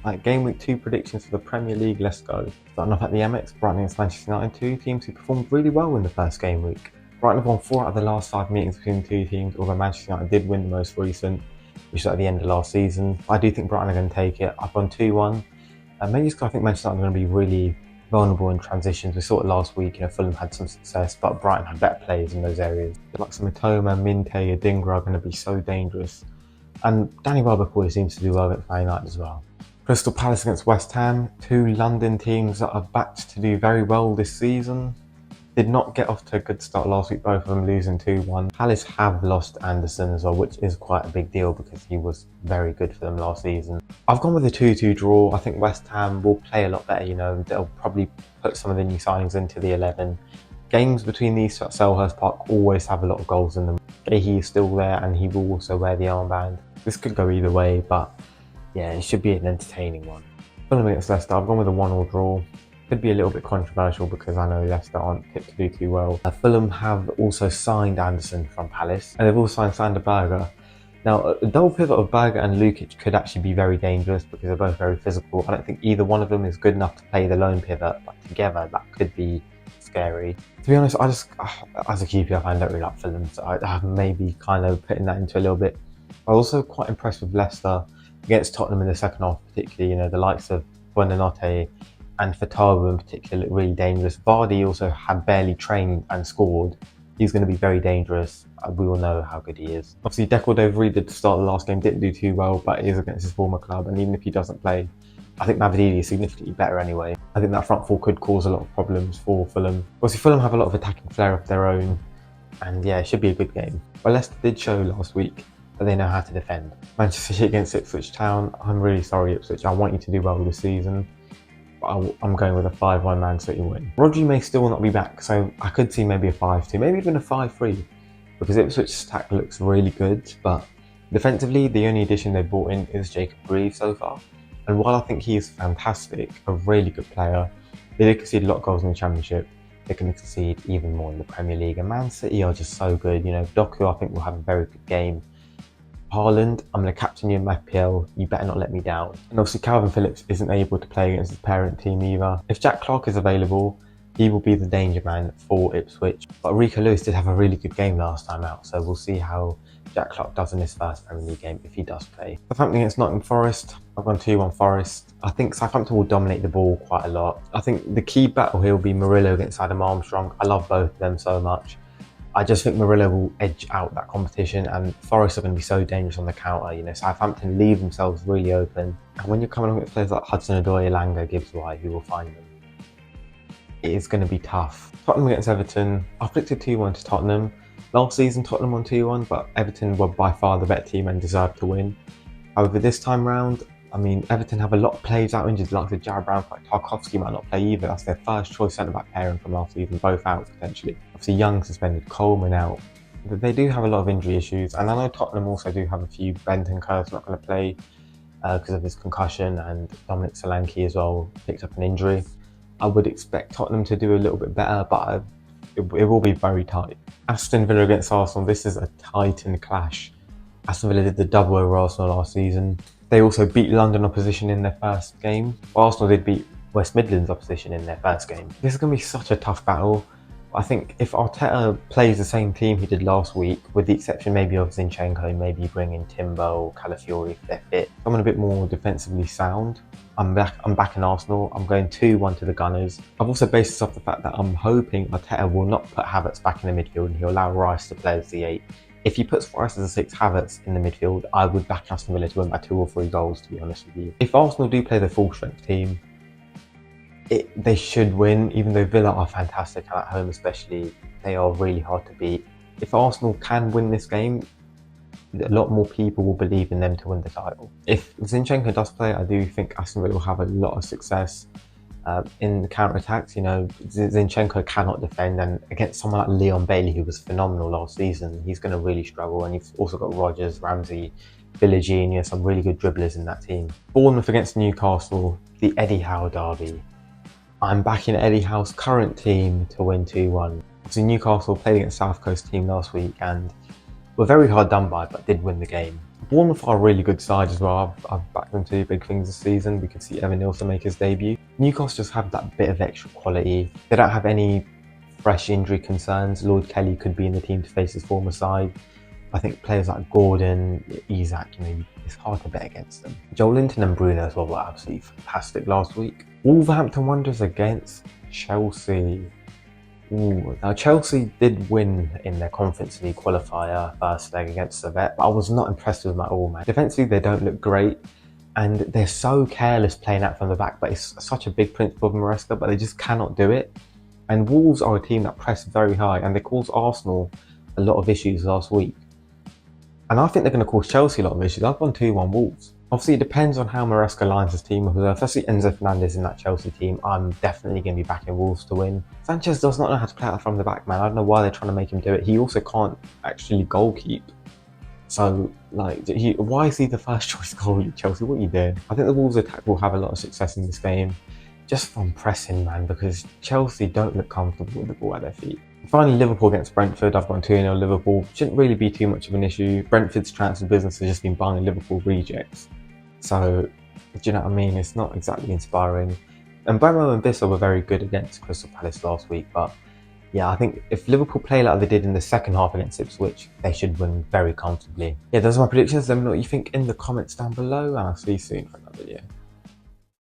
Like game week 2 predictions for the Premier League, let's go. Starting off at the Amex, Brighton against Manchester United, two teams who performed really well in the first game week. Brighton have won 4 out of the last 5 meetings between the two teams, although Manchester United did win the most recent, which was at the end of last season. I do think Brighton are going to take it. I've gone 2-1. Mainly because I think Manchester United are going to be really vulnerable in transitions. We saw it last week, Fulham had some success, but Brighton had better players in those areas. Like some Mitoma, Minte, Adingra are going to be so dangerous. And Danny Welbeck seems to do well against Man United as well. Crystal Palace against West Ham, two London teams that are backed to do very well this season. Did not get off to a good start last week, both of them losing 2-1. Palace have lost Anderson as well, which is quite a big deal because he was very good for them last season. I've gone with a 2-2 draw. I think West Ham will play a lot better, they'll probably put some of the new signings into the 11. Games between these at Selhurst Park always have a lot of goals in them. He is still there and he will also wear the armband. This could go either way, but yeah, it should be an entertaining one. Fulham against Leicester, I've gone with a 1-1 draw. Could be a little bit controversial because I know Leicester aren't tipped to do too well. Fulham have also signed Anderson from Palace, and they've also signed Sander Berger. Now, a double pivot of Berger and Lukic could actually be very dangerous because they're both very physical. I don't think either one of them is good enough to play the lone pivot, but together that could be scary. To be honest, I just, as a QPR fan, I don't really like Fulham, so I'm maybe kind of putting that into a little bit. I was also quite impressed with Leicester against Tottenham in the second half, particularly, the likes of Buonanotte and Fatawu in particular look really dangerous. Vardy also had barely trained and scored. He's going to be very dangerous. We all know how good he is. Obviously, Declan Dovere did start the last game, didn't do too well, but he is against his former club, and even if he doesn't play, I think Mavididi is significantly better anyway. I think that front four could cause a lot of problems for Fulham. Obviously, Fulham have a lot of attacking flair of their own, and yeah, it should be a good game. But Leicester did show last week that they know how to defend. Manchester City against Ipswich Town. I'm really sorry, Ipswich. I want you to do well this season. But I'm going with a 5-1 Man City win. Rodri may still not be back, so I could see maybe a 5-2, maybe even a 5-3, because Ipswich's attack looks really good, but defensively, the only addition they've brought in is Jacob Greaves so far. And while I think he is fantastic, a really good player, they did concede a lot of goals in the Championship. They can concede even more in the Premier League. And Man City are just so good. Doku, I think, will have a very good game. Haaland, I'm going to captain you in my FPL, you better not let me down. And obviously Calvin Phillips isn't able to play against his parent team either. If Jack Clarke is available, he will be the danger man for Ipswich. But Rico Lewis did have a really good game last time out, so we'll see how Jack Clarke does in his first Premier League game if he does play. Southampton against Nottingham Forest, I've gone 2-1 Forest. I think Southampton will dominate the ball quite a lot. I think the key battle here will be Murillo against Adam Armstrong. I love both of them so much. I just think Murillo will edge out that competition, and Forest are going to be so dangerous on the counter. Southampton leave themselves really open. And when you're coming along with players like Hudson-Odoi, Elanga, Gibbs-White, who will find them, it is going to be tough. Tottenham against Everton. I've predicted 2-1 to Tottenham. Last season, Tottenham won 2-1, but Everton were by far the better team and deserved to win. However, this time round, Everton have a lot of players out injured, like the Jarrod Brown, Tarkowski might not play either. That's their first choice centre-back pairing from last season, both out potentially. Obviously, Young suspended, Coleman out. But they do have a lot of injury issues, and I know Tottenham also do have a few. Bentancur's not going to play because of his concussion, and Dominic Solanke as well picked up an injury. I would expect Tottenham to do a little bit better, but it will be very tight. Aston Villa against Arsenal, this is a titan clash. Aston Villa did the double over Arsenal last season. They also beat London opposition in their first game. Arsenal did beat West Midlands opposition in their first game. This is going to be such a tough battle. I think if Arteta plays the same team he did last week, with the exception maybe of Zinchenko, maybe bring in Timber or Calafiori if they're fit, someone a bit more defensively sound, I'm back in Arsenal. I'm going 2-1 to the Gunners. I've also based this off the fact that I'm hoping Arteta will not put Havertz back in the midfield and he'll allow Rice to play as the 8. If he puts Rice as a 6, Havertz in the midfield, I would back Aston Villa to win by 2 or 3 goals, to be honest with you. If Arsenal do play the full strength team, they should win, even though Villa are fantastic at home especially. They are really hard to beat. If Arsenal can win this game, a lot more people will believe in them to win the title. If Zinchenko does play, I do think Aston Villa will have a lot of success in the counter-attacks. Zinchenko cannot defend, and against someone like Leon Bailey, who was phenomenal last season, he's going to really struggle. And you've also got Rodgers, Ramsey, Villagini, some really good dribblers in that team. Bournemouth against Newcastle, the Eddie Howe derby. I'm backing Eddie Howe's current team to win 2-1. Obviously, Newcastle played against South Coast team last week and were very hard done by, but did win the game. Bournemouth are a really good side as well. I've backed them to do big things this season. We could see Evan Nilsson make his debut. Newcastle just have that bit of extra quality. They don't have any fresh injury concerns. Lloyd Kelly could be in the team to face his former side. I think players like Gordon, Isak, it's hard to bet against them. Joel Linton and Bruno as well were absolutely fantastic last week. Wolverhampton Wanderers against Chelsea. Now Chelsea did win in their Conference League qualifier first leg against Servette, but I was not impressed with them at all, man. Defensively, they don't look great, and they're so careless playing out from the back, but it's such a big principle of Maresca, but they just cannot do it. And Wolves are a team that press very high, and they caused Arsenal a lot of issues last week. And I think they're going to cause Chelsea a lot of issues. I've gone 2-1 Wolves. Obviously, it depends on how Maresca lines his team up. Especially Enzo Fernandez in that Chelsea team, I'm definitely going to be backing Wolves to win. Sanchez does not know how to play out from the back, man. I don't know why they're trying to make him do it. He also can't actually goal keep. So, why is he the first choice goalie, Chelsea? What are you doing? I think the Wolves attack will have a lot of success in this game, just from pressing, man, because Chelsea don't look comfortable with the ball at their feet. Finally, Liverpool against Brentford. I've gone 2-0 Liverpool. Shouldn't really be too much of an issue. Brentford's transfer business has just been buying Liverpool rejects. So, do you know what I mean? It's not exactly inspiring. And Bremo and Bissell were very good against Crystal Palace last week. But yeah, I think if Liverpool play like they did in the second half against Ipswich, they should win very comfortably. Yeah, those are my predictions. Let me know what you think in the comments down below. And I'll see you soon for another video.